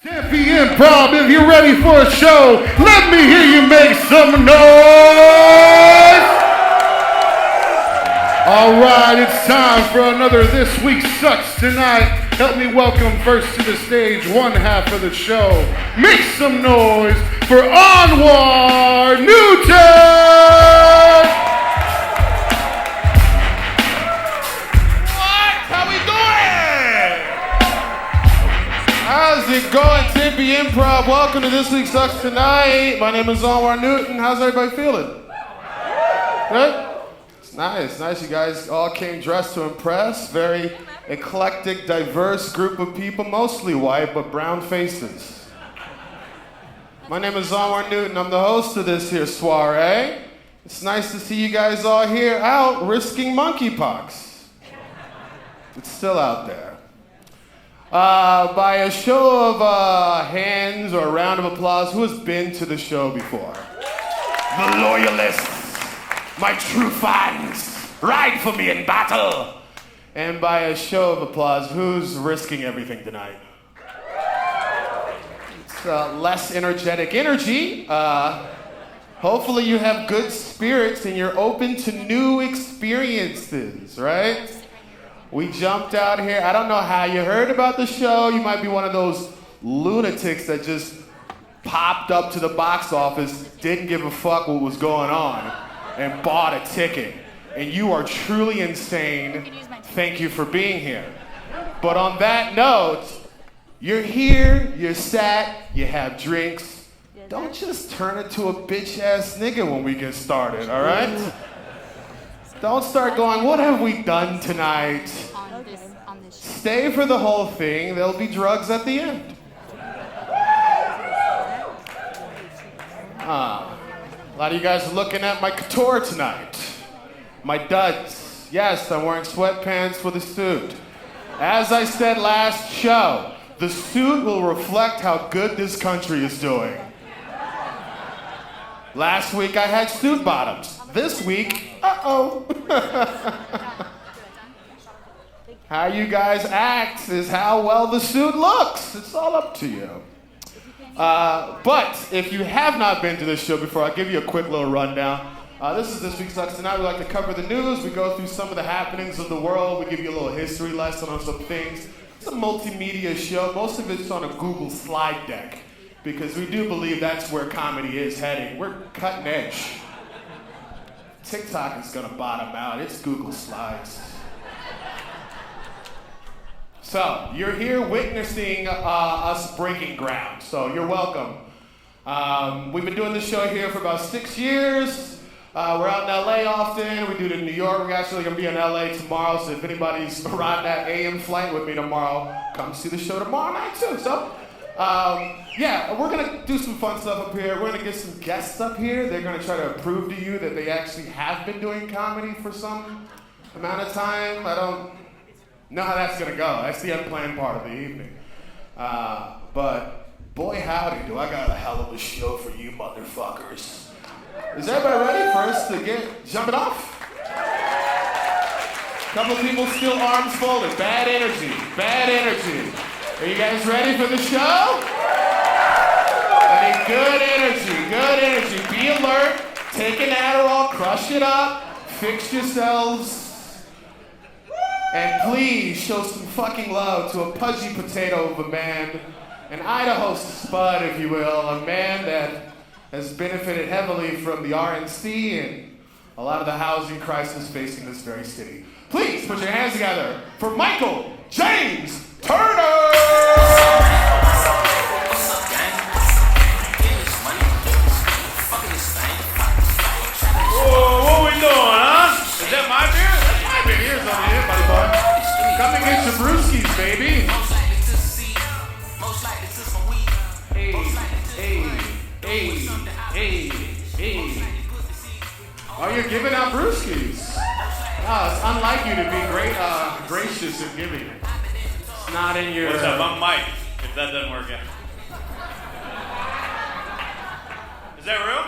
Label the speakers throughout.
Speaker 1: Tempe Improv, if you're ready for a show, let me hear you make some noise! All right, it's time for another This Week Sucks Tonight. Help me welcome first to the stage one half of the show. Make some noise for Anwar Newton!
Speaker 2: How's it going, Tempe Improv? Welcome to This Week Sucks Tonight. My name is Anwar Newton. How's everybody feeling? Good? It's nice. You guys all came dressed to impress. Very eclectic, diverse group of people, mostly white, but brown faces. My name is Anwar Newton. I'm the host of this here soiree. It's nice to see you guys all here out risking monkeypox. It's still out there. By a show of hands or a round of applause, who has been to the show before? The loyalists, my true fans, ride for me in battle. And by a show of applause, who's risking everything tonight? It's less energetic energy. Hopefully you have good spirits and you're open to new experiences, right? We jumped out here. I don't know how you heard about the show. You might be one of those lunatics that just popped up to the box office, didn't give a fuck what was going on, and bought a ticket. And you are truly insane. Thank you for being here. But on that note, you're here, you're sat, you have drinks. Don't just turn into a bitch-ass nigga when we get started, all right? Don't start going, what have we done tonight? Stay for the whole thing. There'll be drugs at the end. A lot of you guys are looking at my couture tonight. My duds. Yes, I'm wearing sweatpants for the suit. As I said last show, the suit will reflect how good this country is doing. Last week I had suit bottoms. This week, uh-oh. How you guys act is how well the suit looks. It's all up to you. But if you have not been to this show before, I'll give you a quick little rundown. This is This Week Sucks Tonight. We like to cover the news. We go through some of the happenings of the world. We give you a little history lesson on some things. It's a multimedia show. Most of it's on a Google slide deck because we do believe that's where comedy is heading. We're cutting edge. TikTok is gonna bottom out. It's Google Slides. So, you're here witnessing us breaking ground. So, you're welcome. We've been doing this show here for about 6 years. We're out in LA often. We do it in New York. We're actually gonna be in LA tomorrow. So, if anybody's riding that AM flight with me tomorrow, come see the show tomorrow night too. So, yeah, we're gonna do some fun stuff up here. We're gonna get some guests up here. They're gonna try to prove to you that they actually have been doing comedy for some amount of time. I don't know how that's gonna go. That's the unplanned part of the evening. But boy howdy, do I got a hell of a show for you motherfuckers. Is everybody ready for us to get jumping off? Couple people still arms folded. Bad energy. Are you guys ready for the show? I need good energy. Be alert, take an Adderall, crush it up, fix yourselves, and please show some fucking love to a pudgy potato of a man, an Idaho spud, if you will, a man that has benefited heavily from the RNC and a lot of the housing crisis facing this very city. Please put your hands together for Michael James Turner!
Speaker 3: Whoa, what we doing, huh? Is that my beer? That's my beer.
Speaker 1: Here's on here, buddy boy. Come and get your brewskis, baby. Hey. Oh, you're giving out brewskis. Oh, it's unlike you to be gracious in giving it. It's not in your...
Speaker 3: What's up? I'm Mike, if that doesn't work out. Is that real?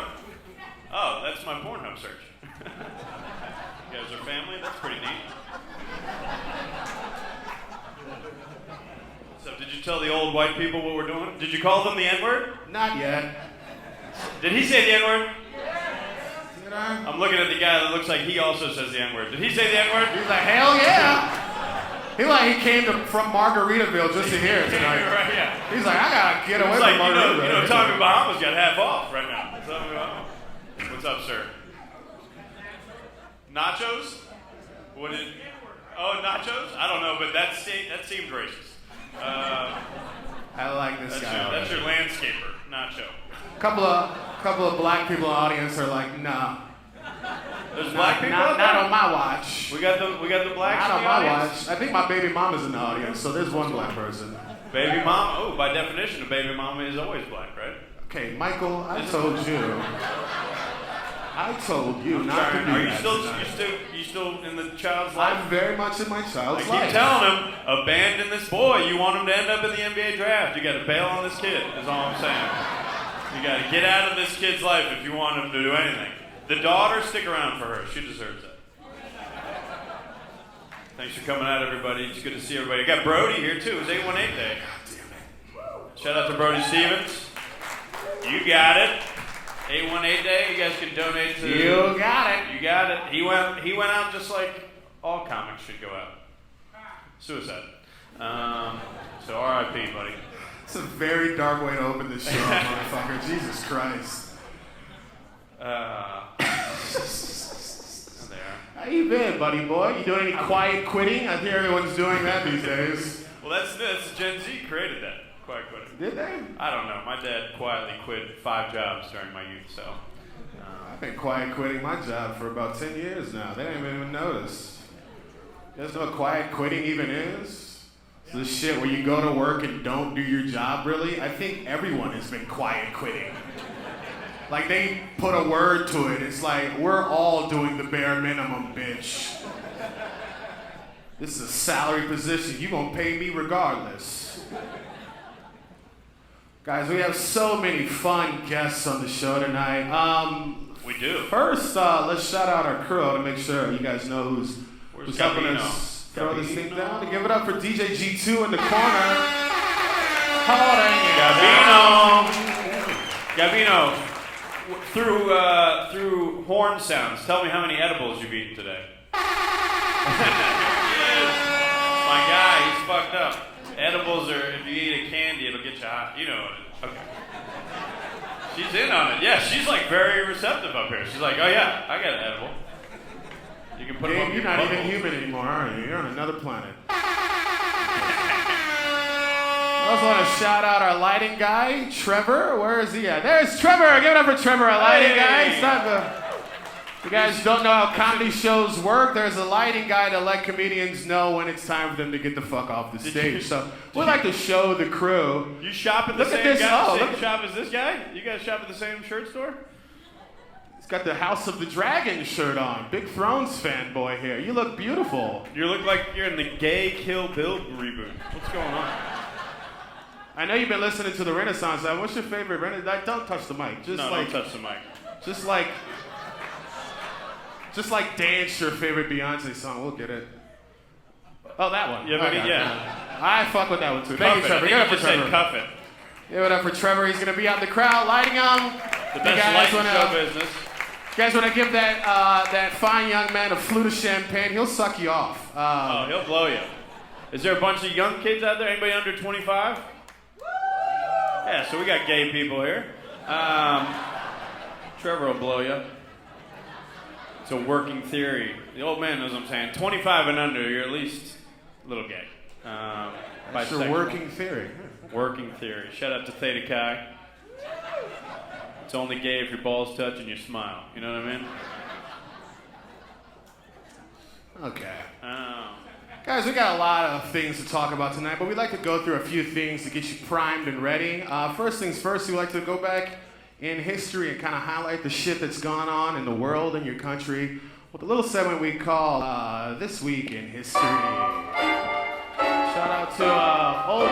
Speaker 3: Oh, that's my Pornhub search. You guys are family? That's pretty neat. So did you tell the old white people what we're doing? Did you call them the N-word?
Speaker 2: Not yet.
Speaker 3: Did he say the N-word?
Speaker 2: Did I?
Speaker 3: I'm looking at the guy that looks like he also says the N-word. Did he say the N-word?
Speaker 2: He's like, hell yeah. He came from Margaritaville just to hear it tonight.
Speaker 3: Right, yeah.
Speaker 2: He's like, I gotta get away
Speaker 3: It's
Speaker 2: from
Speaker 3: like,
Speaker 2: Margaritaville.
Speaker 3: Tommy Bahama's got half off right now. What's up, sir? Nachos? What did? Oh, nachos? I don't know, but that seemed racist.
Speaker 2: I like this guy.
Speaker 3: That's your landscaper, nacho.
Speaker 2: Couple of black people in the audience are like, nah.
Speaker 3: There's black people.
Speaker 2: Not on my watch.
Speaker 3: We got the blacks.
Speaker 2: Not
Speaker 3: in the
Speaker 2: on my
Speaker 3: audience?
Speaker 2: watch. I think my baby mama's in the audience, so there's one black person.
Speaker 3: Baby mama. Oh, by definition, a baby mama is always black, right?
Speaker 2: Okay, Michael, I told you. I told you not to do
Speaker 3: Are you
Speaker 2: that.
Speaker 3: you still in the child's life?
Speaker 2: I'm very much in my child's
Speaker 3: I
Speaker 2: life.
Speaker 3: keep telling him, abandon this boy. You want him to end up in the NBA draft. You got to bail on this kid. Is all I'm saying. You got to get out of this kid's life if you want him to do anything. The daughter, stick around for her. She deserves that. Thanks for coming out, everybody. It's good to see everybody. I got Brody here too. It's 818 Day. Shout out to Brody Stevens. You got it. 818 Day. You guys can donate to.
Speaker 2: You got it.
Speaker 3: You got it. He went out just like all comics should go out. Suicide. So R.I.P. buddy.
Speaker 2: It's a very dark way to open this show, motherfucker. Jesus Christ.
Speaker 3: There.
Speaker 2: How you been, buddy boy? You doing any quiet quitting? I hear everyone's doing that these days.
Speaker 3: Well, that's Gen Z created that. Quiet quitting.
Speaker 2: Did they?
Speaker 3: I don't know. My dad quietly quit 5 jobs during my youth, so.
Speaker 2: I've been quiet quitting my job for about 10 years now. They don't even notice. You guys know what quiet quitting even is? It's this shit where you go to work and don't do your job, really. I think everyone has been quiet quitting. Like, they put a word to it. It's like, we're all doing the bare minimum, bitch. This is a salary position. You gonna pay me regardless. Guys, we have so many fun guests on the show tonight.
Speaker 3: We do.
Speaker 2: First, let's shout out our crew to make sure you guys know who's helping us throw this thing down. Give it up for DJ G2 in the corner.
Speaker 3: Gabino. Through horn sounds, tell me how many edibles you've eaten today. My guy, he's fucked up. Edibles are, if you eat a candy, it'll get you high. You know it. Okay. She's in on it. Yeah, she's like very receptive up here. She's like, oh yeah, I got an edible. You can put them on
Speaker 2: you're not even human anymore, are you? You're on another planet. I also want to shout out our lighting guy, Trevor. Where is he at? There's Trevor. Give it up for Trevor, our lighting guy. It's time to... You guys don't know how comedy shows work. There's a lighting guy to let comedians know when it's time for them to get the fuck off the stage. So we'd like to show the crew.
Speaker 3: You shop at the same shop as this guy? You guys shop at the same shirt store?
Speaker 2: He's got the House of the Dragon shirt on. Big Thrones fanboy here. You look beautiful.
Speaker 3: You look like you're in the gay Kill Bill reboot. What's going on?
Speaker 2: I know you've been listening to the Renaissance album. What's your favorite Renaissance? Don't touch the mic.
Speaker 3: Don't touch the mic.
Speaker 2: Just like dance your favorite Beyonce song. We'll get it. Oh, that one.
Speaker 3: Yeah,
Speaker 2: I fuck with that one too. Thank you, Trevor. Give it up for Trevor.
Speaker 3: Cuff it.
Speaker 2: Give it up for Trevor. He's gonna be out in the crowd lighting them.
Speaker 3: The best lighting show business.
Speaker 2: You guys want to give that fine young man a flute of champagne? He'll suck you off.
Speaker 3: He'll blow you. Is there a bunch of young kids out there? Anybody under 25? Yeah, so we got gay people here. Trevor will blow you. It's a working theory. The old man knows what I'm saying. 25 and under, you're at least a little gay.
Speaker 2: It's a working theory.
Speaker 3: Working theory. Shout out to Theta Chi. It's only gay if your balls touch and you smile. You know what I mean?
Speaker 2: Okay. Guys, we got a lot of things to talk about tonight, but we'd like to go through a few things to get you primed and ready. First things first, we like to go back in history and kind of highlight the shit that's gone on in the world and your country with a little segment we call This Week in History. Shout out to old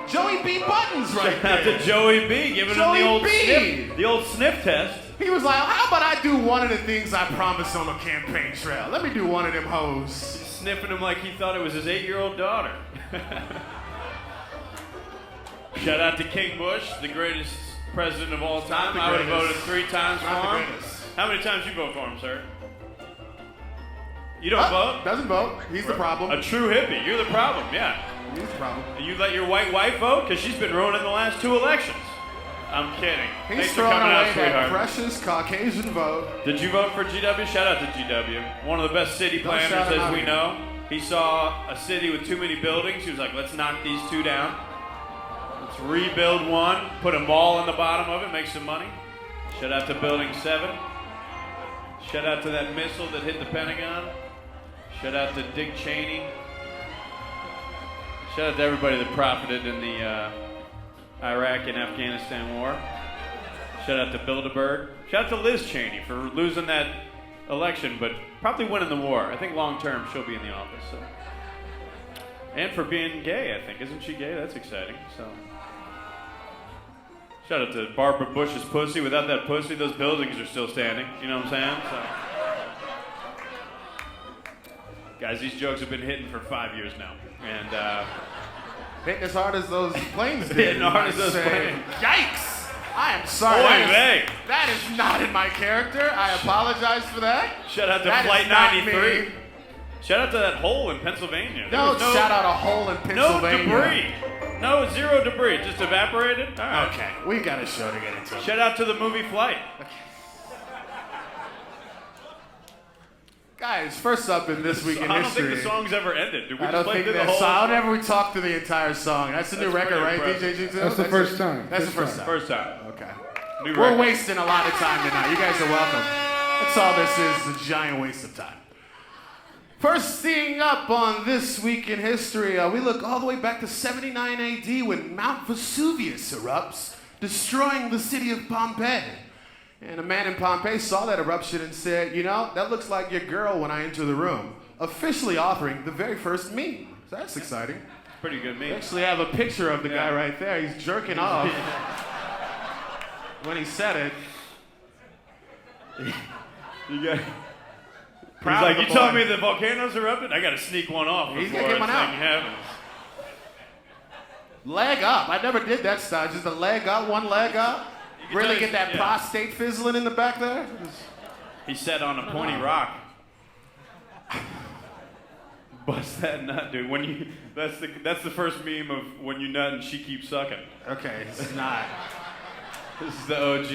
Speaker 2: Joey B. Buttons right there.
Speaker 3: Shout out to Joey B. Giving him the old sniff test.
Speaker 2: He was like, how about I do one of the things I promised on the campaign trail? Let me do one of them hoes.
Speaker 3: Sniffing him like he thought it was his 8-year-old daughter. Shout out to King Bush, the greatest president of all time.
Speaker 2: the
Speaker 3: I would have
Speaker 2: greatest.
Speaker 3: voted 3 times for
Speaker 2: Not the
Speaker 3: him.
Speaker 2: greatest.
Speaker 3: How many times you vote for him, sir? You don't vote?
Speaker 2: Doesn't vote. He's the problem.
Speaker 3: A true hippie. You're the problem, yeah.
Speaker 2: He's the problem.
Speaker 3: You let your white wife vote? Because she's been ruining the last 2 elections. I'm kidding.
Speaker 2: He's
Speaker 3: Thanks for
Speaker 2: throwing
Speaker 3: coming
Speaker 2: away
Speaker 3: out,
Speaker 2: that
Speaker 3: sweetheart.
Speaker 2: precious Caucasian vote.
Speaker 3: Did you vote for GW? Shout out to GW. One of the best city
Speaker 2: Don't shout
Speaker 3: planners
Speaker 2: him
Speaker 3: as
Speaker 2: out
Speaker 3: we
Speaker 2: again.
Speaker 3: know. He saw a city with too many buildings. He was like, let's knock these 2 down. Let's rebuild one, put a mall in the bottom of it, make some money. Shout out to Building 7. Shout out to that missile that hit the Pentagon. Shout out to Dick Cheney. Shout out to everybody that profited in the Iraq and Afghanistan war. Shout out to Bilderberg. Shout out to Liz Cheney for losing that election, but probably winning the war. I think long term she'll be in the office. So. And for being gay, I think. Isn't she gay? That's exciting. So. Shout out to Barbara Bush's pussy. Without that pussy, those buildings are still standing. You know what I'm saying? So. Guys, these jokes have been hitting for 5 years now. And
Speaker 2: Hitting as hard as those planes did.
Speaker 3: Hitting hard as those
Speaker 2: Say,
Speaker 3: planes.
Speaker 2: Yikes! I am sorry.
Speaker 3: Oy
Speaker 2: That
Speaker 3: vey.
Speaker 2: that is not in my character. I apologize for that.
Speaker 3: shout out to
Speaker 2: That is
Speaker 3: Flight
Speaker 2: not
Speaker 3: 93.
Speaker 2: me.
Speaker 3: Shout out to that hole in Pennsylvania. There
Speaker 2: Don't
Speaker 3: was
Speaker 2: shout out a hole in
Speaker 3: No
Speaker 2: Pennsylvania.
Speaker 3: debris. No, 0 debris. Just evaporated. All right.
Speaker 2: Okay, we got a show to get into.
Speaker 3: Shout out to the movie Flight.
Speaker 2: Guys, first up in This Week in
Speaker 3: I don't
Speaker 2: History.
Speaker 3: think the song's ever ended. Did we
Speaker 2: I
Speaker 3: just
Speaker 2: don't
Speaker 3: play
Speaker 2: think
Speaker 3: through the
Speaker 2: that
Speaker 3: whole
Speaker 2: song.
Speaker 3: song?
Speaker 2: Whenever we talk through the entire song. That's the new
Speaker 3: That's
Speaker 2: record,
Speaker 3: pretty
Speaker 2: right,
Speaker 3: impressive.
Speaker 2: DJ G2?
Speaker 1: That's the first time.
Speaker 2: That's the first time.
Speaker 3: First time.
Speaker 2: Okay.
Speaker 3: New
Speaker 2: We're
Speaker 3: record.
Speaker 2: wasting a lot of time tonight. You guys are welcome. That's all this is, a giant waste of time. First thing up on This Week in History, we look all the way back to 79 AD when Mount Vesuvius erupts, destroying the city of Pompeii. And a man in Pompeii saw that eruption and said, you know, that looks like your girl when I enter the room. Officially authoring the very first meme. So that's exciting.
Speaker 3: Pretty good
Speaker 2: We
Speaker 3: meme.
Speaker 2: actually have a picture of the guy right there. He's jerking off when he said it.
Speaker 3: You got.
Speaker 2: Proud
Speaker 3: He's like,
Speaker 2: of
Speaker 3: you
Speaker 2: the
Speaker 3: told
Speaker 2: boy."
Speaker 3: me the volcano's erupted? I gotta sneak one off
Speaker 2: He's
Speaker 3: before
Speaker 2: gonna
Speaker 3: this
Speaker 2: get one
Speaker 3: thing
Speaker 2: out.
Speaker 3: happens.
Speaker 2: Leg up. I never did that style. Just a leg up, one leg up.
Speaker 3: You can
Speaker 2: Really
Speaker 3: tell
Speaker 2: get that
Speaker 3: yeah.
Speaker 2: prostate fizzling in the back there.
Speaker 3: He sat on a pointy rock. Bust that nut, dude. When you that's the first meme of when you nut and she keeps sucking.
Speaker 2: Okay, it's not.
Speaker 3: This is the OG.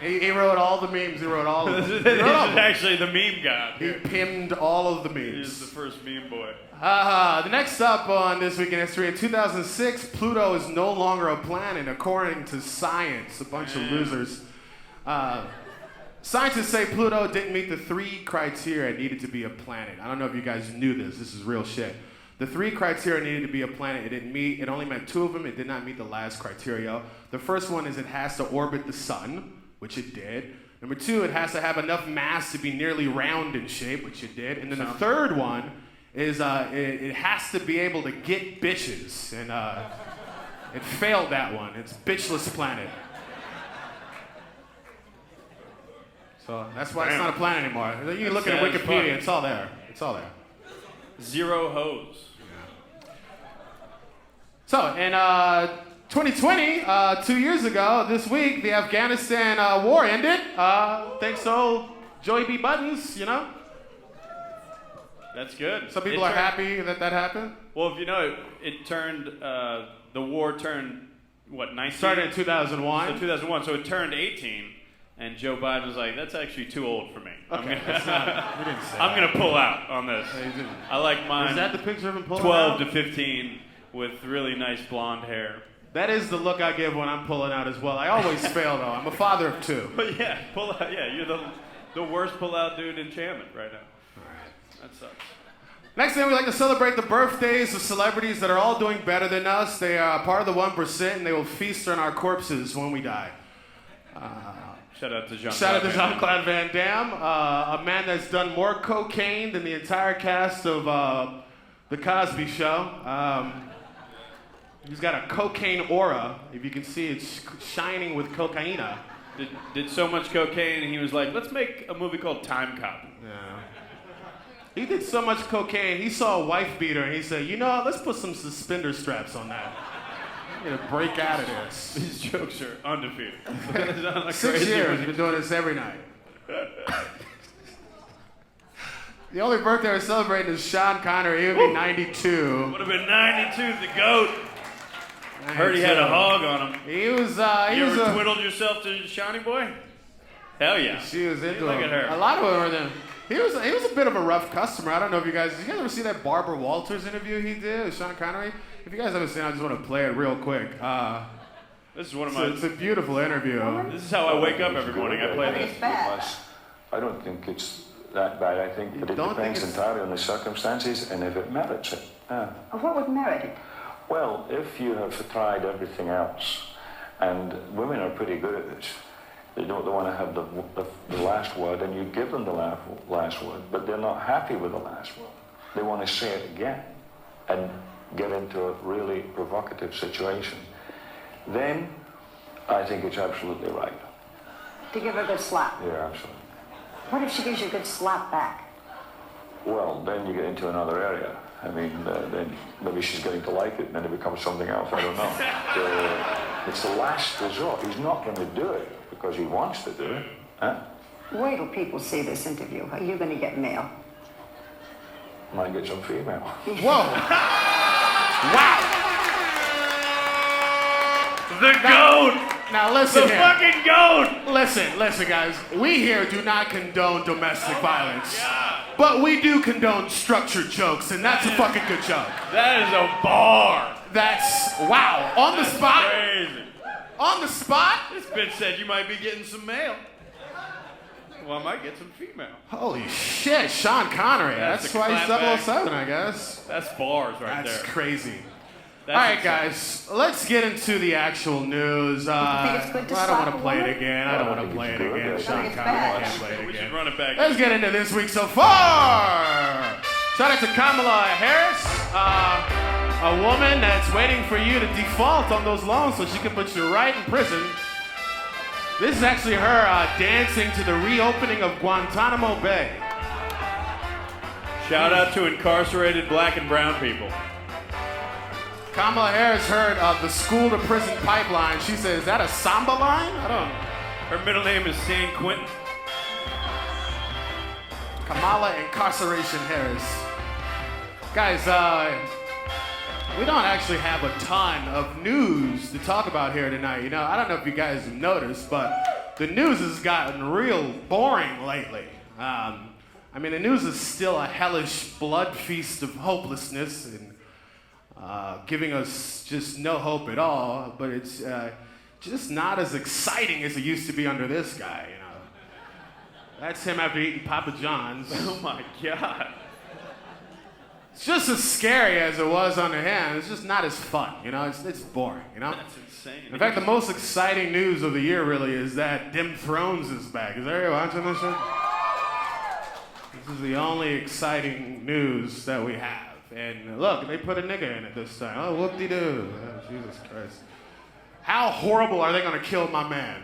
Speaker 2: He wrote all the memes. He wrote all of
Speaker 3: This
Speaker 2: them.
Speaker 3: is
Speaker 2: He wrote all of them.
Speaker 3: actually the meme god.
Speaker 2: He pinned all of the
Speaker 3: He's the
Speaker 2: memes.
Speaker 3: first meme boy.
Speaker 2: The next up on This Week in History, in 2006, Pluto is no longer a planet, according to science. A bunch of losers. Scientists say Pluto didn't meet the 3 criteria it needed to be a planet. I don't know if you guys knew this. This is real shit. The 3 criteria needed to be a planet. It didn't meet. It only met 2 of them. It did not meet the last criteria. The first one is it has to orbit the sun, which it did. Number 2, it has to have enough mass to be nearly round in shape, which it did. And then the third one is it has to be able to get bitches. And it failed that one. It's bitchless planet. So that's why it's not a planet anymore. You can look at
Speaker 3: Sad as
Speaker 2: Wikipedia.
Speaker 3: fuck.
Speaker 2: It's all there. It's all there.
Speaker 3: 0 hoes.
Speaker 2: So in 2020, 2 years ago, this week, the Afghanistan war ended. Thanks to Joey B. Buttons, you know.
Speaker 3: That's good.
Speaker 2: Some people
Speaker 3: It
Speaker 2: are
Speaker 3: turned-
Speaker 2: happy that that happened.
Speaker 3: Well, if you know, it turned the war turned what 19.
Speaker 2: Started in 2001.
Speaker 3: So 2001. So it turned 18, and Joe Biden was like, "That's actually too old for me.
Speaker 2: Okay, that's not, we didn't say
Speaker 3: I'm
Speaker 2: that.
Speaker 3: gonna pull out on this.
Speaker 2: No, you didn't.
Speaker 3: I like mine.
Speaker 2: Is that the picture of him pulling
Speaker 3: 12
Speaker 2: out?
Speaker 3: to 15 with really nice blonde hair.
Speaker 2: That is the look I give when I'm pulling out as well. I always fail, though. I'm a father of 2.
Speaker 3: But yeah, pull out. Yeah, you're the worst pull out dude in Chatham right now.
Speaker 2: All right.
Speaker 3: That sucks.
Speaker 2: Next thing, we like to celebrate the birthdays of celebrities that are all doing better than us. They are part of the 1%, and they will feast on our corpses when we die.
Speaker 3: Shout out to Jean.
Speaker 2: Shout out to Jean-Claude Van Damme, a man that's done more cocaine than the entire cast of The Cosby Show. He's got a cocaine aura. If you can see, it's shining with cocaina.
Speaker 3: Did so much cocaine, and he was like, "Let's make a movie called Time Cop."
Speaker 2: Yeah. He did so much cocaine, he saw a wife beater, and he said, you know, let's put some suspender straps on that. I'm gonna break out of this.
Speaker 3: These jokes are undefeated.
Speaker 2: 6 years, you've been doing this every night. The only birthday we're celebrating is Sean Connery. He would be 92.
Speaker 3: Would have been 92, the GOAT. Heard he had a hog on him.
Speaker 2: He was,
Speaker 3: you ever twiddled yourself to Shawnee Boy? Hell yeah.
Speaker 2: She was into
Speaker 3: Look
Speaker 2: him.
Speaker 3: at her.
Speaker 2: A lot of them were them. He was a bit of a rough customer. I don't know if did you guys ever see that Barbara Walters interview he did with Sean Connery? If you guys haven't seen it, I just want to play it real quick.
Speaker 3: This is one of my...
Speaker 2: It's a beautiful interview.
Speaker 3: This is how I wake up every morning. I play this.
Speaker 4: I don't think it's that bad. I think that it depends entirely on the circumstances and if it merits it.
Speaker 5: What would merit it?
Speaker 4: Well, if you have tried everything else, and women are pretty good at this, they want to have the last word, and you give them the last word, but they're not happy with the last word. They want to say it again and get into a really provocative situation. Then I think it's absolutely right.
Speaker 5: To give her a good slap?
Speaker 4: Yeah, absolutely.
Speaker 5: What if she gives you a good slap back?
Speaker 4: Well, then you get into another area. I mean, then maybe she's getting to like it, and then it becomes something else. I don't know. It's the last resort. He's not going to do it because he wants to do it. Huh?
Speaker 5: Wait till people see this interview. Are you going to get mail?
Speaker 4: Might get some female.
Speaker 2: Whoa! Wow!
Speaker 3: The GOAT!
Speaker 2: Now listen
Speaker 3: The
Speaker 2: here.
Speaker 3: fucking GOAT!
Speaker 2: Listen, guys. We here do not condone domestic violence. But we do condone structured jokes, and that's a fucking good joke.
Speaker 3: That is a bar.
Speaker 2: That's, wow. On the spot?
Speaker 3: Crazy.
Speaker 2: On the spot?
Speaker 3: This bitch said you might be getting some mail. Well, I might get some female.
Speaker 2: Holy shit, Sean Connery. That's why he's 007, I guess.
Speaker 3: That's bars right there.
Speaker 2: That's crazy.
Speaker 3: That's
Speaker 2: all right,
Speaker 3: insane.
Speaker 2: guys, let's get into the actual news. I
Speaker 5: it's good to
Speaker 2: don't want
Speaker 5: slap
Speaker 2: to
Speaker 5: a
Speaker 2: play it
Speaker 5: woman?
Speaker 2: again. I don't want to play it again. Sean
Speaker 5: it's
Speaker 2: Connery
Speaker 5: bad.
Speaker 2: can't play it
Speaker 3: We should
Speaker 2: again.
Speaker 3: run it back.
Speaker 2: Let's get into this week so far. Shout out to Kamala Harris, a woman that's waiting for you to default on those loans so she can put you right in prison. This is actually her dancing to the reopening of Guantanamo Bay.
Speaker 3: Shout out to incarcerated black and brown people.
Speaker 2: Kamala Harris heard of the school to prison pipeline. She said, is that a samba line? I don't know.
Speaker 3: Her middle name is San Quentin.
Speaker 2: Kamala Incarceration Harris. Guys, we don't actually have a ton of news to talk about here tonight. You know, I don't know if you guys have noticed, but the news has gotten real boring lately. I mean, the news is still a hellish blood feast of hopelessness and giving us just no hope at all, but it's just not as exciting as it used to be under this guy, you know. That's him after eating Papa John's.
Speaker 3: Oh my God.
Speaker 2: It's just as scary as it was under him. It's just not as fun, you know. It's boring, you know.
Speaker 3: That's insane.
Speaker 2: In fact, the most exciting news of the year really is that Dim Thrones is back. Is everybody watching this shit? This is the only exciting news that we have. And look, they put a nigga in it this time. Oh, whoop-de-doo. Oh, Jesus Christ. How horrible are they going to kill my man?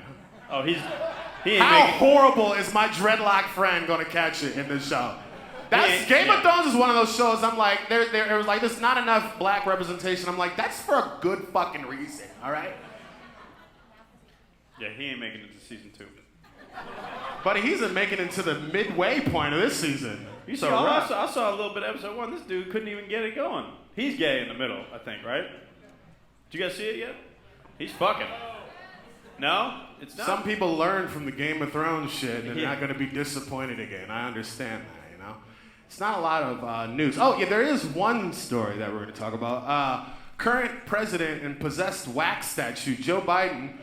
Speaker 3: Oh, he ain't
Speaker 2: How
Speaker 3: making...
Speaker 2: horrible is my dreadlock friend going to catch it in this show? That's Game of Thrones is one of those shows. I'm like, there was like, there's not enough black representation. I'm like, that's for a good fucking reason. All right.
Speaker 3: Yeah, he ain't making it to season 2.
Speaker 2: But he's making it to the midway point of this season.
Speaker 3: You saw, I saw a little bit of episode 1. This dude couldn't even get it going. He's gay in the middle, I think, right? Did you guys see it yet? He's fucking. No? It's not.
Speaker 2: Some people learn from the Game of Thrones shit and they're not going to be disappointed again. I understand that, you know? It's not a lot of news. Oh, yeah, there is one story that we're going to talk about. Current president and possessed wax statue, Joe Biden,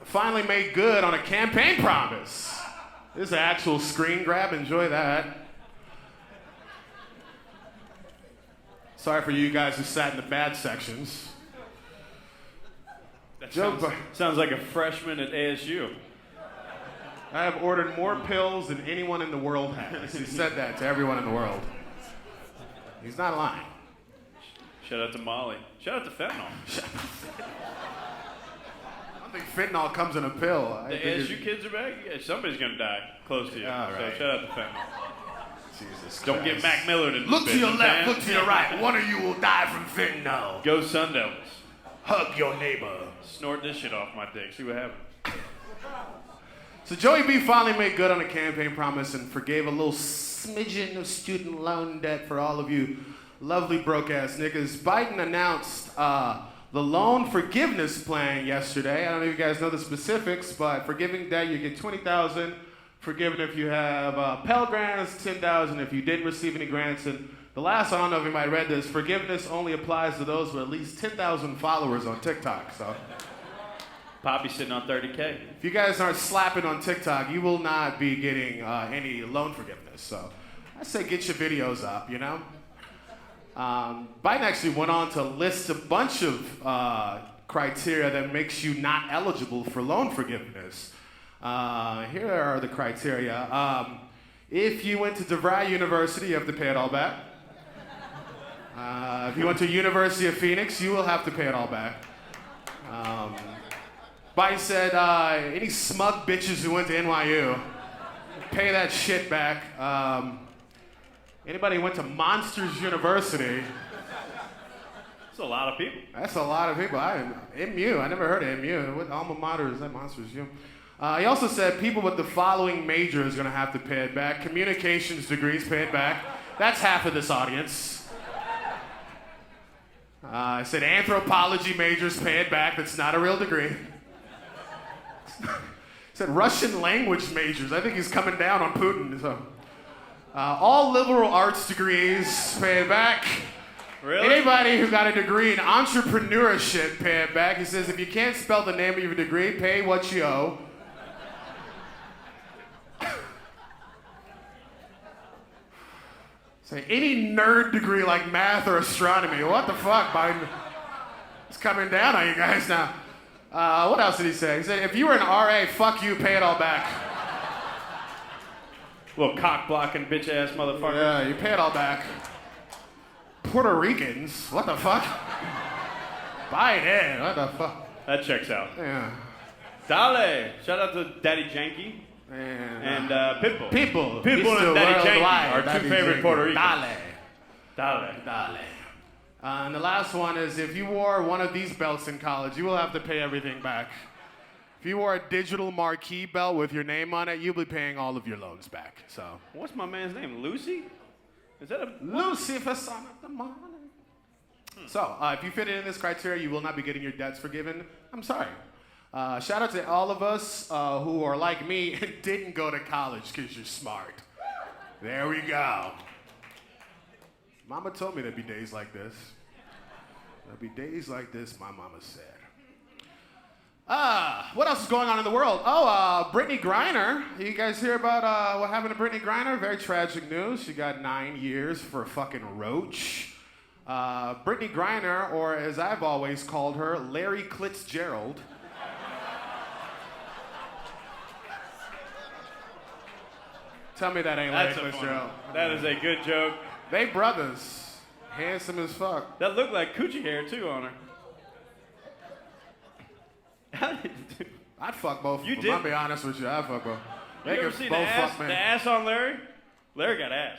Speaker 2: finally made good on a campaign promise. This is an actual screen grab. Enjoy that. Sorry for you guys who sat in the bad sections.
Speaker 3: That sounds like a freshman at ASU.
Speaker 2: I have ordered more pills than anyone in the world has. He said that to everyone in the world. He's not lying.
Speaker 3: Shout out to Molly. Shout out to fentanyl.
Speaker 2: I don't think fentanyl comes in a pill.
Speaker 3: The ASU kids are back? Yeah, somebody's going to die close to you.
Speaker 2: All right.
Speaker 3: So shout out to fentanyl.
Speaker 2: Jesus Christ.
Speaker 3: Don't get Mac Miller to
Speaker 2: Look to your left, look to your right. One of you will die from fentanyl.
Speaker 3: Go Sun Devils.
Speaker 2: Hug your neighbor.
Speaker 3: Snort this shit off my dick. See what happens.
Speaker 2: So Joey B finally made good on a campaign promise and forgave a little smidgen of student loan debt for all of you lovely broke-ass niggas. Biden announced the loan forgiveness plan yesterday. I don't know if you guys know the specifics, but forgiving debt, you get $20,000. Forgiven if you have Pell Grants, $10,000 if you didn't receive any grants. And the last, I don't know if you might have read this, forgiveness only applies to those with at least 10,000 followers on TikTok. So
Speaker 3: Poppy's sitting on 30K.
Speaker 2: if you guys aren't slapping on TikTok, you will not be getting any loan forgiveness. So I say get your videos up, you know? Biden actually went on to list a bunch of criteria that makes you not eligible for loan forgiveness. Here are the criteria. If you went to DeVry University, you have to pay it all back. If you went to University of Phoenix, you will have to pay it all back. Biden said any smug bitches who went to NYU, pay that shit back. Anybody who went to Monsters University,
Speaker 3: That's a lot of people.
Speaker 2: that's a lot of people. MU, I never heard of MU. What alma mater is that? Monsters U. He also said people with the following major is going to have to pay it back. Communications degrees, pay it back. That's half of this audience. I said anthropology majors, pay it back. That's not a real degree. Said Russian language majors. I think he's coming down on Putin. So. All liberal arts degrees, pay it back.
Speaker 3: Really?
Speaker 2: Anybody who got a degree in entrepreneurship, pay it back. He says if you can't spell the name of your degree, pay what you owe. Say any nerd degree like math or astronomy. What the fuck, Biden? It's coming down on you guys now. What else did he say? He said if you were an RA, fuck you, pay it all back.
Speaker 3: Little cock blocking bitch ass motherfucker.
Speaker 2: Yeah, you pay it all back. Puerto Ricans? What the fuck? Biden, what the fuck?
Speaker 3: That checks out.
Speaker 2: Yeah.
Speaker 3: Dale. Shout out to Daddy Janky and Pitbull.
Speaker 2: Pitbull
Speaker 3: And Daddy Janky, our
Speaker 2: Daddy
Speaker 3: two favorite
Speaker 2: Janky.
Speaker 3: Puerto Ricans.
Speaker 2: Dale.
Speaker 3: Dale.
Speaker 2: And the last one is if you wore one of these belts in college, you will have to pay everything back. If you wore a digital marquee belt with your name on it, you'll be paying all of your loans back. So.
Speaker 3: What's my man's name? Lucy? Is that a
Speaker 2: Lucifer, son of the morning. So, if you fit in this criteria, you will not be getting your debts forgiven. I'm sorry. Shout out to all of us who are like me and didn't go to college because you're smart. There we go. Mama told me there'd be days like this. There'd be days like this, my mama said. What else is going on in the world? Brittney Griner. You guys hear about what happened to Brittney Griner? Very tragic news. She got 9 years for a fucking roach. Brittney Griner, or as I've always called her, Larry Klitzgerald. Tell me that ain't Larry Klitzgerald.
Speaker 3: That is a good joke.
Speaker 2: They brothers. Handsome as fuck.
Speaker 3: That looked like coochie hair too on her. How did you do?
Speaker 2: I'd fuck both of
Speaker 3: You
Speaker 2: them.
Speaker 3: did?
Speaker 2: I'll be honest with you. I'd fuck both.
Speaker 3: You
Speaker 2: They
Speaker 3: ever
Speaker 2: could
Speaker 3: see
Speaker 2: both
Speaker 3: the ass,
Speaker 2: fuck me.
Speaker 3: the ass on Larry? Larry got ass.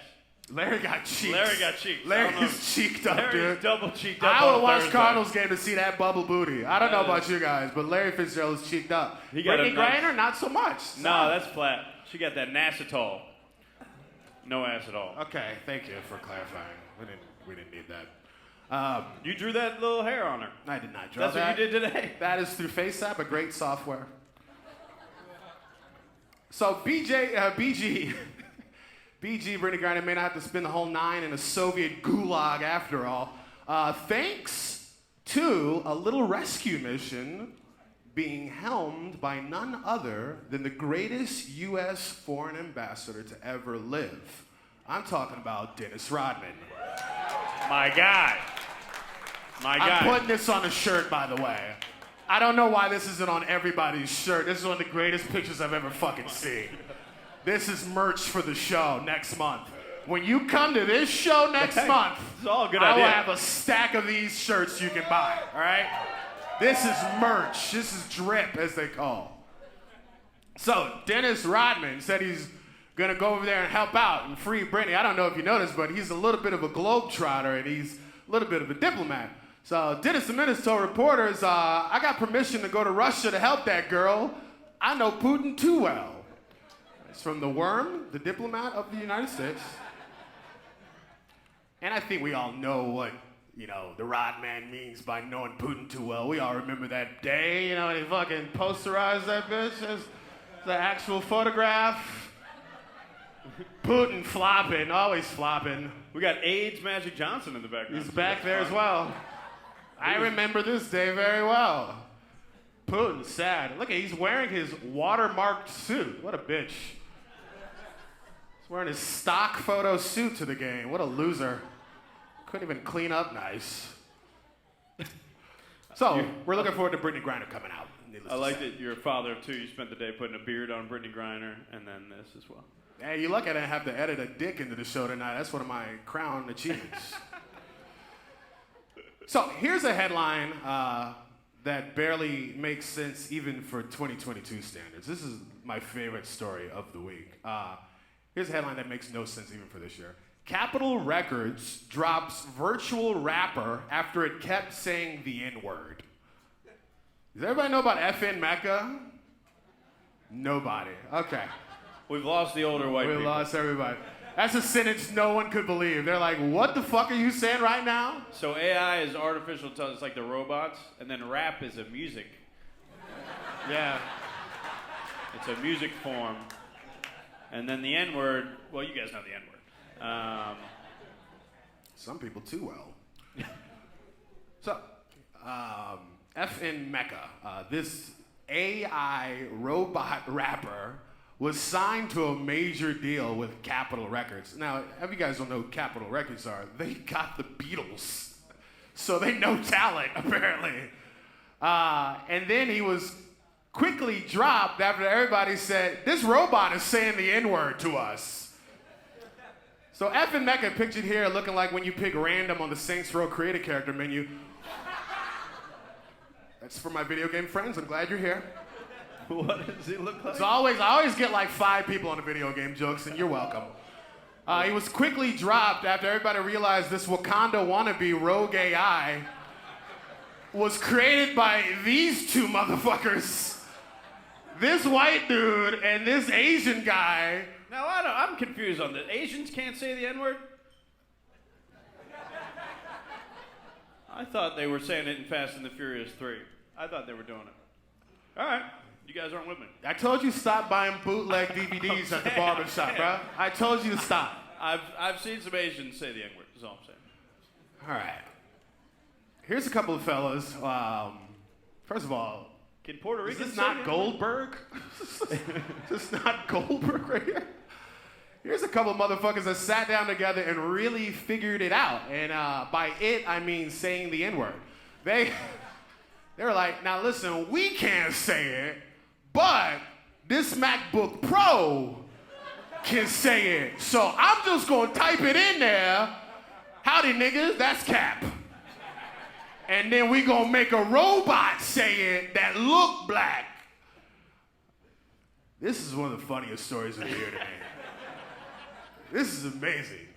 Speaker 2: Larry got cheeks.
Speaker 3: Larry got cheeks. I don't know.
Speaker 2: Larry's cheeked up,
Speaker 3: Larry's
Speaker 2: dude.
Speaker 3: double cheeked up.
Speaker 2: I
Speaker 3: on
Speaker 2: would
Speaker 3: a
Speaker 2: watch
Speaker 3: Thursday.
Speaker 2: Cardinals game to see that bubble booty. I don't know
Speaker 3: That
Speaker 2: about
Speaker 3: is-
Speaker 2: you guys, but Larry Fitzgerald's cheeked up.
Speaker 3: He got a
Speaker 2: Brittney
Speaker 3: nice-
Speaker 2: Griner, not so much.
Speaker 3: No, that's flat. She got that Nasitol. No ass at all.
Speaker 2: Okay, thank you for clarifying. We didn't need that.
Speaker 3: You drew that little hair on her.
Speaker 2: I did not draw
Speaker 3: That's
Speaker 2: that.
Speaker 3: what you did today.
Speaker 2: That is through FaceApp, a great software. So BG, Brittney Griner may not have to spend the whole 9 in a Soviet gulag after all. Thanks to a little rescue mission being helmed by none other than the greatest U.S. foreign ambassador to ever live. I'm talking about Dennis Rodman.
Speaker 3: My guy. My guy.
Speaker 2: I'm putting this on a shirt, by the way. I don't know why this isn't on everybody's shirt. This is one of the greatest pictures I've ever fucking seen. This is merch for the show next month. When you come to this show next month,
Speaker 3: It's all a good
Speaker 2: I will
Speaker 3: idea.
Speaker 2: have a stack of these shirts you can buy, all right? This is merch. This is drip, as they call. So, Dennis Rodman said he's Gonna go over there and help out and free Brittney. I don't know if you noticed, but he's a little bit of a globetrotter and he's a little bit of a diplomat. So Dennis the Menace told reporters, I got permission to go to Russia to help that girl. I know Putin too well. It's from the Worm, the diplomat of the United States. And I think we all know what, the Rod Man means by knowing Putin too well. We all remember that day, when he fucking posterized that bitch as the actual photograph. Putin flopping, always flopping.
Speaker 3: We got AIDS Magic Johnson in the background.
Speaker 2: He's back there as well. I remember this day very well. Putin's sad. Look, he's wearing his watermarked suit. What a bitch. He's wearing his stock photo suit to the game. What a loser. Couldn't even clean up nice. So, we're looking forward to Brittney Griner coming out.
Speaker 3: I like that you're a father of two. You spent the day putting a beard on Brittney Griner and then this as well.
Speaker 2: Hey, you lucky I didn't have to edit a dick into the show tonight. That's one of my crown achievements. So here's a headline that barely makes sense even for 2022 standards. This is my favorite story of the week. Here's a headline that makes no sense even for this year. Capitol Records drops virtual rapper after it kept saying the N-word. Does everybody know about FN Mecca? Nobody. Okay.
Speaker 3: We've lost the older white people.
Speaker 2: We lost everybody. That's a sentence no one could believe. They're like, what the fuck are you saying right now?
Speaker 3: So AI is artificial intelligence, it's like the robots, and then rap is a music.
Speaker 2: Yeah.
Speaker 3: It's a music form. And then the N-word, well, you guys know the N-word.
Speaker 2: Some people too well. So, FN Mecca, this AI robot rapper was signed to a major deal with Capitol Records. Now, if you guys don't know who Capitol Records are, they got the Beatles. So they know talent, apparently. And then he was quickly dropped after everybody said, this robot is saying the N-word to us. So FN Mecca pictured here looking like when you pick random on the Saints Row Create a Character menu. That's for my video game friends. I'm glad you're here.
Speaker 3: What does he look like?
Speaker 2: So I always get like 5 people on the video game jokes, and you're welcome. He was quickly dropped after everybody realized this Wakanda wannabe rogue AI was created by these two motherfuckers. This white dude and this Asian guy.
Speaker 3: Now, I'm confused on this. Asians can't say the N-word? I thought they were saying it in Fast and the Furious 3. I thought they were doing it. All right. You guys aren't with me.
Speaker 2: I told you stop buying bootleg DVDs at the barber shop, bro. I told you to stop.
Speaker 3: I've seen some Asians say the N-word, is all I'm saying.
Speaker 2: All right. Here's a couple of fellas. First of all,
Speaker 3: can Puerto Rican
Speaker 2: is this not Goldberg? Is this not Goldberg right here? Here's a couple of motherfuckers that sat down together and really figured it out. And by it, I mean saying the N-word. They were like, now listen, we can't say it, but this MacBook Pro can say it. So I'm just gonna type it in there. Howdy niggas, that's Cap. And then we gonna make a robot say it that look black. This is one of the funniest stories of the year to me. This is amazing.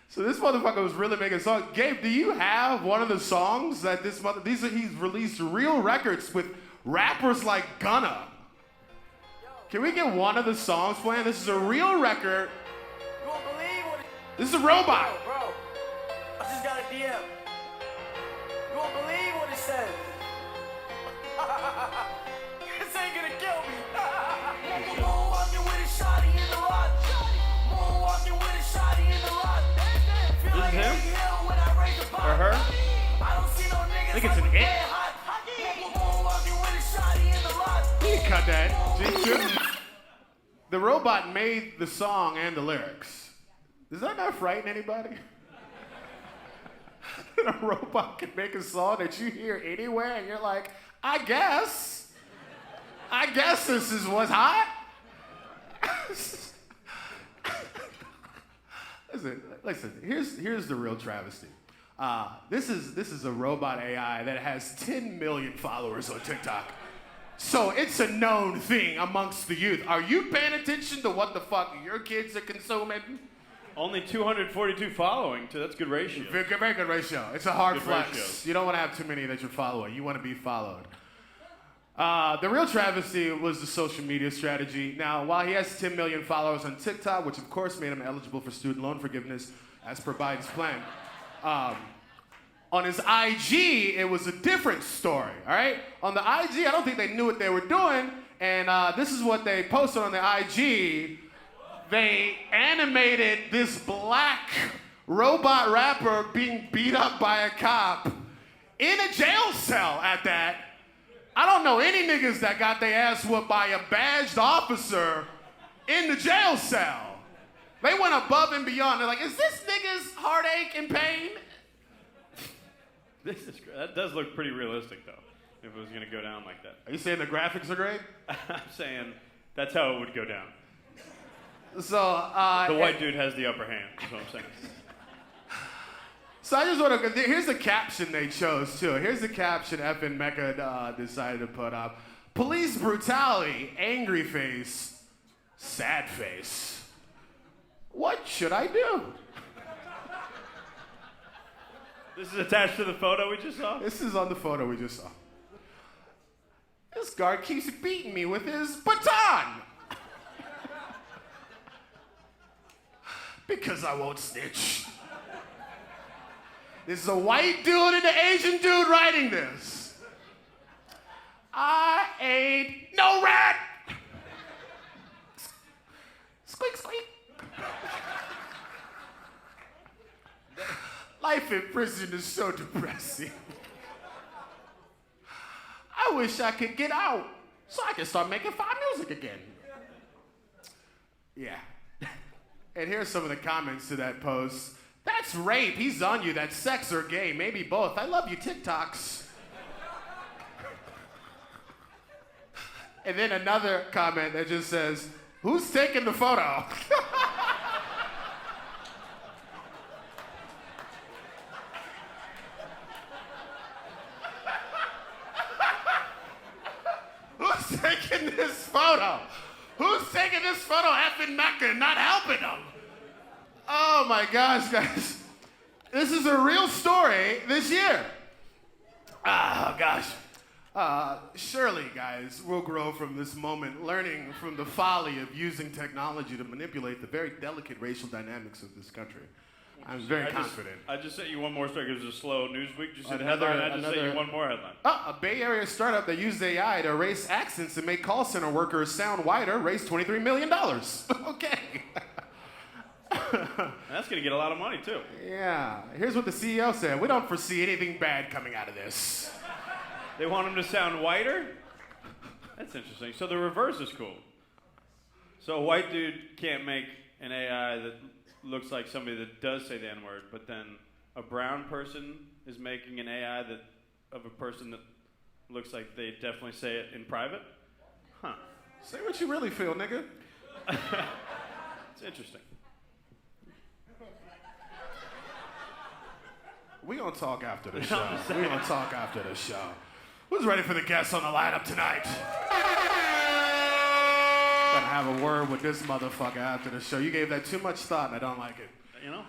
Speaker 2: So this motherfucker was really making songs. Gabe, do you have one of the songs that he's released real records with rappers like Gunna? Can we get one of the songs playing? This is a real record.
Speaker 6: You won't believe what
Speaker 2: This is a robot.
Speaker 6: Bro, I just got a DM. You won't believe what it says. This ain't gonna kill me. Moonwalking with a shotty in the lot. Moonwalking with a shotty in the lot. Feel like
Speaker 3: him?
Speaker 6: when I raise the bar.
Speaker 3: Or her?
Speaker 6: I don't see no niggas.
Speaker 2: I think it's an it.
Speaker 6: Moonwalking with a shotty in the lot.
Speaker 2: You can cut that. G2. The robot made the song and the lyrics. Does that not frighten anybody? A robot can make a song that you hear anywhere and you're like, I guess this is what's hot. Listen, here's the real travesty. This is a robot AI that has 10 million followers on TikTok. So it's a known thing amongst the youth. Are you paying attention to what the fuck your kids are consuming?
Speaker 3: Only 242 following, too. That's good ratio.
Speaker 2: Very good ratio. It's a hard
Speaker 3: Good
Speaker 2: flex.
Speaker 3: ratios.
Speaker 2: You don't want to have too many that you're following. You want to be followed. The real travesty was the social media strategy. Now, while he has 10 million followers on TikTok, which of course made him eligible for student loan forgiveness as per Biden's plan, on his IG, it was a different story, all right? On the IG, I don't think they knew what they were doing, and this is what they posted on the IG. They animated this black robot rapper being beat up by a cop in a jail cell at that. I don't know any niggas that got their ass whooped by a badged officer in the jail cell. They went above and beyond. They're like, is this nigga's heartache and pain?
Speaker 3: That does look pretty realistic, though, if it was going to go down like that.
Speaker 2: Are you saying the graphics are great?
Speaker 3: I'm saying that's how it would go down.
Speaker 2: So,
Speaker 3: The white dude has the upper hand, is what I'm saying.
Speaker 2: So I just want to, here's the caption they chose too. Here's the caption effing Mecca decided to put up. Police brutality, angry face, sad face. What should I do?
Speaker 3: This is attached to the photo we just saw?
Speaker 2: This is on the photo we just saw. This guard keeps beating me with his baton. Because I won't snitch. This is a white dude and an Asian dude writing this. I ain't no rat. Squeak, squeak. Life in prison is so depressing. I wish I could get out so I could start making fine music again. Yeah. And here's some of the comments to that post. That's rape. He's on you. That's sex or gay. Maybe both. I love you, TikToks. And then another comment that just says, who's taking the photo? Who's taking this photo? Who's taking this photo effing Mecca and not helping them? Oh my gosh, guys. This is a real story this year. Oh gosh. Surely, guys, we'll grow from this moment, learning from the folly of using technology to manipulate the very delicate racial dynamics of this country. I'm very confident.
Speaker 3: I just sent you one more story because it was a slow news week. Did you see the
Speaker 2: Another-
Speaker 3: headline? I just sent you one more headline.
Speaker 2: A Bay Area startup that used AI to erase accents and make call center workers sound whiter raised $23 million. Okay.
Speaker 3: That's going to get a lot of money, too.
Speaker 2: Yeah. Here's what the CEO said. We don't foresee anything bad coming out of this.
Speaker 3: They want them to sound whiter? That's interesting. So the reverse is cool. So a white dude can't make an AI that looks like somebody that does say the N-word, but then a brown person is making an AI that of a person that looks like they definitely say it in private? Huh.
Speaker 2: Say what you really feel, nigga.
Speaker 3: It's interesting.
Speaker 2: We gonna talk after the show. We gonna talk after the show. Who's ready for the guests on the lineup tonight? Gonna have a word with this motherfucker after the show. You gave that too much thought and I don't like it.
Speaker 3: You know?